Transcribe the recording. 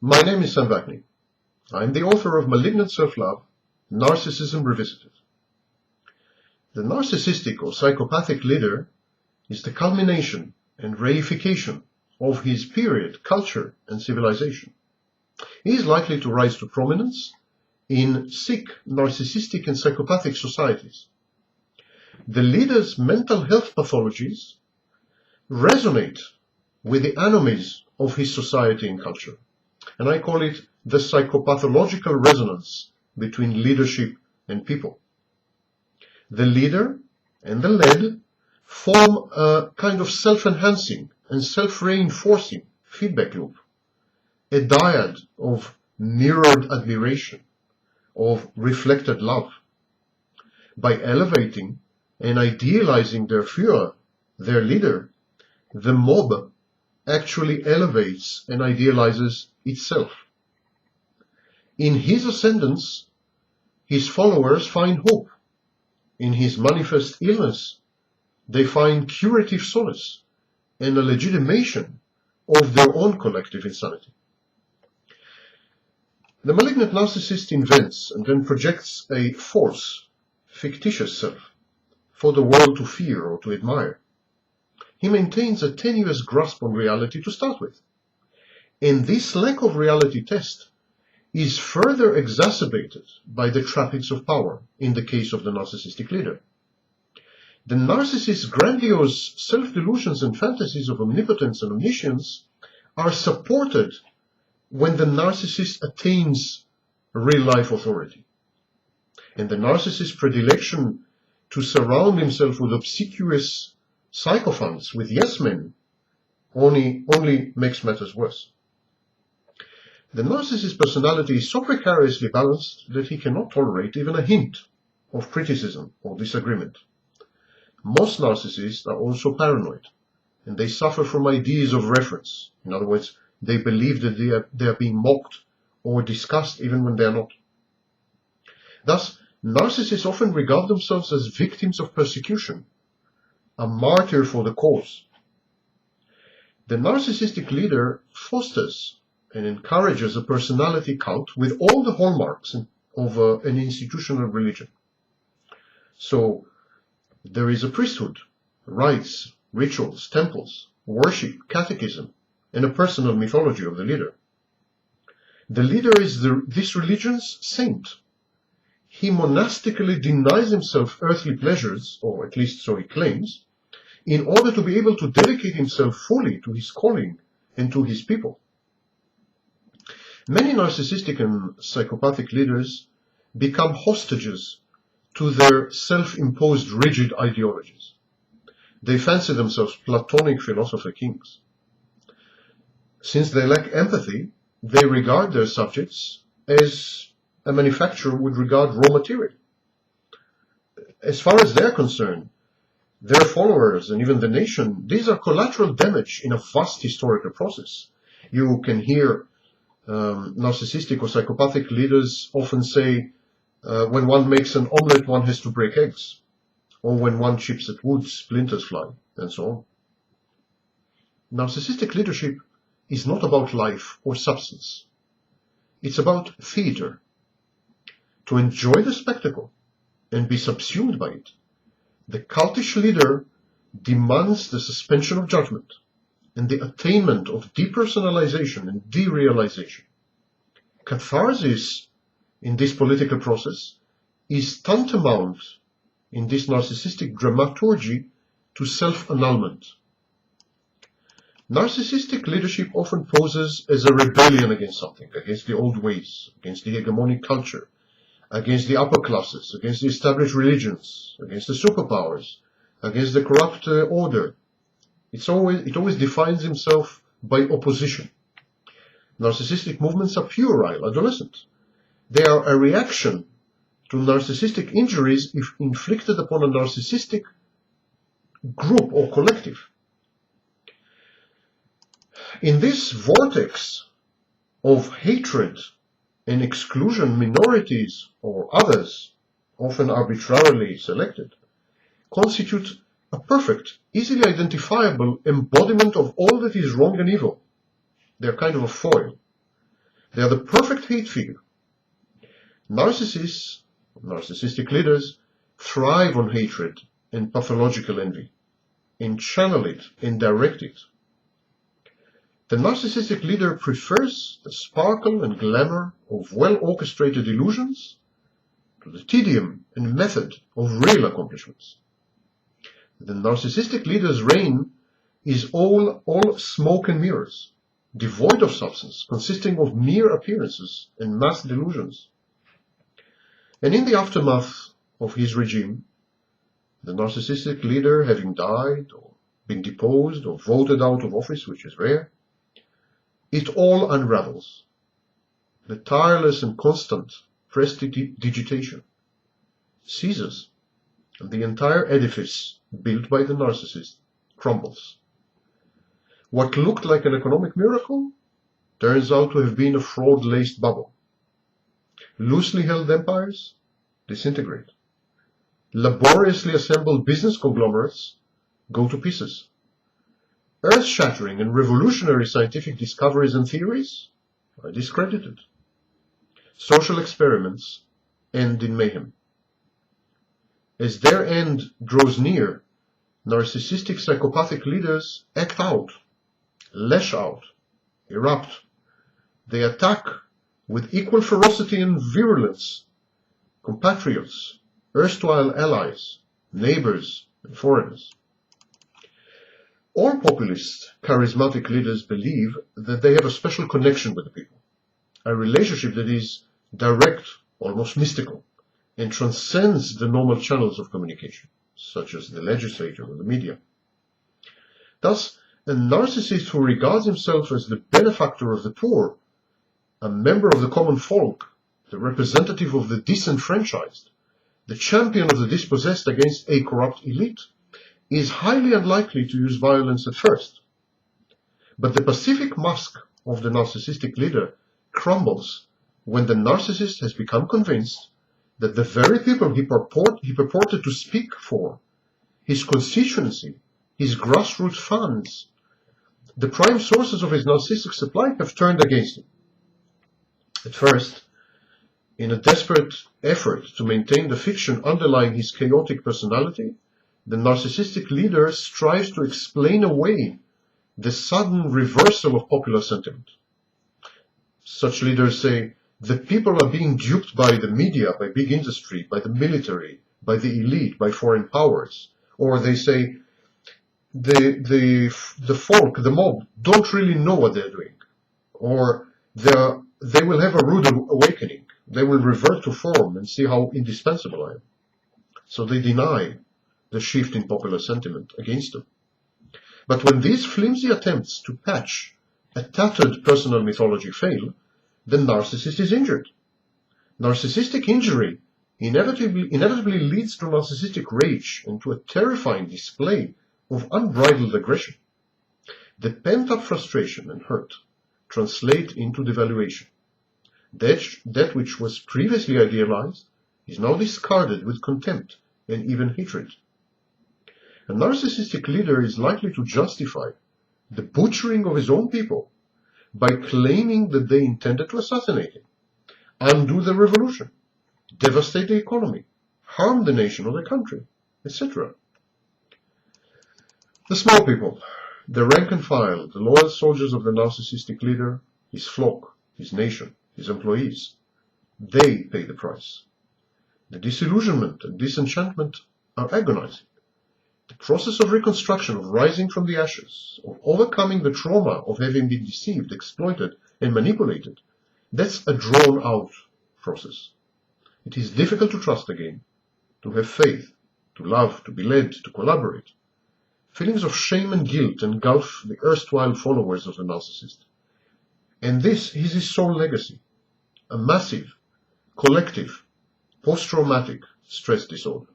My name is Sam Vakni. I'm the author of Malignant Self-Love, Narcissism Revisited. The narcissistic or psychopathic leader is the culmination and reification of his period, culture, and civilization. He is likely to rise to prominence in sick, narcissistic, and psychopathic societies. The leader's mental health pathologies resonate with the anomalies of his society and culture. And I call it the psychopathological resonance between leadership and people. The leader and the led form a kind of self-enhancing and self-reinforcing feedback loop, a dyad of mirrored admiration, of reflected love. By elevating and idealizing their Führer, their leader, the mob actually elevates and idealizes itself. In his ascendance, his followers find hope. In his manifest illness, they find curative solace and a legitimation of their own collective insanity. The malignant narcissist invents and then projects a false, fictitious self for the world to fear or to admire. He maintains a tenuous grasp on reality to start with. And this lack of reality test is further exacerbated by the trappings of power in the case of the narcissistic leader. The narcissist's grandiose self-delusions and fantasies of omnipotence and omniscience are supported when the narcissist attains real-life authority. And the narcissist's predilection to surround himself with obsequious sycophants, with yes-men, only makes matters worse. The narcissist's personality is so precariously balanced that he cannot tolerate even a hint of criticism or disagreement. Most narcissists are also paranoid, and they suffer from ideas of reference. In other words, they believe that they are being mocked or discussed even when they are not. Thus, narcissists often regard themselves as victims of persecution, a martyr for the cause. The narcissistic leader fosters and encourages a personality cult with all the hallmarks of an institutional religion. So there is a priesthood, rites, rituals, temples, worship, catechism, and a personal mythology of the leader. The leader is this religion's saint. He monastically denies himself earthly pleasures, or at least so he claims, in order to be able to dedicate himself fully to his calling and to his people. Many narcissistic and psychopathic leaders become hostages to their self-imposed rigid ideologies. They fancy themselves Platonic philosopher kings. Since they lack empathy, they regard their subjects as a manufacturer would regard raw material. As far as they're concerned, their followers and even the nation, these are collateral damage in a vast historical process. You can hear narcissistic or psychopathic leaders often say, when one makes an omelette, one has to break eggs. Or when one chips at wood, splinters fly, and so on. Narcissistic leadership is not about life or substance. It's about theater. To enjoy the spectacle and be subsumed by it, the cultish leader demands the suspension of judgment and the attainment of depersonalization and derealization. Catharsis in this political process is tantamount in this narcissistic dramaturgy to self-annulment. Narcissistic leadership often poses as a rebellion against something, against the old ways, against the hegemonic culture, against the upper classes, against the established religions, against the superpowers, against the corrupt order. It always defines himself by opposition. Narcissistic movements are puerile, adolescent. They are a reaction to narcissistic injuries if inflicted upon a narcissistic group or collective. In this vortex of hatred and exclusion, minorities or others, often arbitrarily selected, constitute a perfect, easily identifiable embodiment of all that is wrong and evil. They're kind of a foil. They are the perfect hate figure. Narcissists, narcissistic leaders, thrive on hatred and pathological envy, and channel it and direct it. The narcissistic leader prefers the sparkle and glamour of well-orchestrated illusions to the tedium and method of real accomplishments. The narcissistic leader's reign is all smoke and mirrors, devoid of substance, consisting of mere appearances and mass delusions. And in the aftermath of his regime, the narcissistic leader having died or been deposed or voted out of office, which is rare, it all unravels. The tireless and constant prestidigitation ceases, and the entire edifice built by the narcissist crumbles. What looked like an economic miracle turns out to have been a fraud-laced bubble. Loosely held empires disintegrate. Laboriously assembled business conglomerates go to pieces. Earth-shattering and revolutionary scientific discoveries and theories are discredited. Social experiments end in mayhem. As their end draws near, narcissistic psychopathic leaders act out, lash out, erupt. They attack with equal ferocity and virulence compatriots, erstwhile allies, neighbors, and foreigners. All populist, charismatic leaders believe that they have a special connection with the people, a relationship that is direct, almost mystical, and transcends the normal channels of communication, such as the legislature or the media. Thus, a narcissist who regards himself as the benefactor of the poor, a member of the common folk, the representative of the disenfranchised, the champion of the dispossessed against a corrupt elite, is highly unlikely to use violence at first. But the pacific mask of the narcissistic leader crumbles when the narcissist has become convinced that the very people he purported to speak for, his constituency, his grassroots funds, the prime sources of his narcissistic supply, have turned against him. At first, in a desperate effort to maintain the fiction underlying his chaotic personality, the narcissistic leader strives to explain away the sudden reversal of popular sentiment. Such leaders say, the people are being duped by the media, by big industry, by the military, by the elite, by foreign powers. Or they say, the folk, the mob, don't really know what they're doing. Or they will have a rude awakening. They will revert to form and see how indispensable I am. So they deny the shift in popular sentiment against them. But when these flimsy attempts to patch a tattered personal mythology fail, the narcissist is injured. Narcissistic injury inevitably leads to narcissistic rage and to a terrifying display of unbridled aggression. The pent-up frustration and hurt translate into devaluation. That which was previously idealized is now discarded with contempt and even hatred. A narcissistic leader is likely to justify the butchering of his own people by claiming that they intended to assassinate him, undo the revolution, devastate the economy, harm the nation or the country, etc. The small people, the rank and file, the loyal soldiers of the narcissistic leader, his flock, his nation, his employees, they pay the price. The disillusionment and disenchantment are agonizing. The process of reconstruction, of rising from the ashes, of overcoming the trauma of having been deceived, exploited, and manipulated, that's a drawn-out process. It is difficult to trust again, to have faith, to love, to be led, to collaborate. Feelings of shame and guilt engulf the erstwhile followers of the narcissist. And this is his sole legacy, a massive, collective, post-traumatic stress disorder.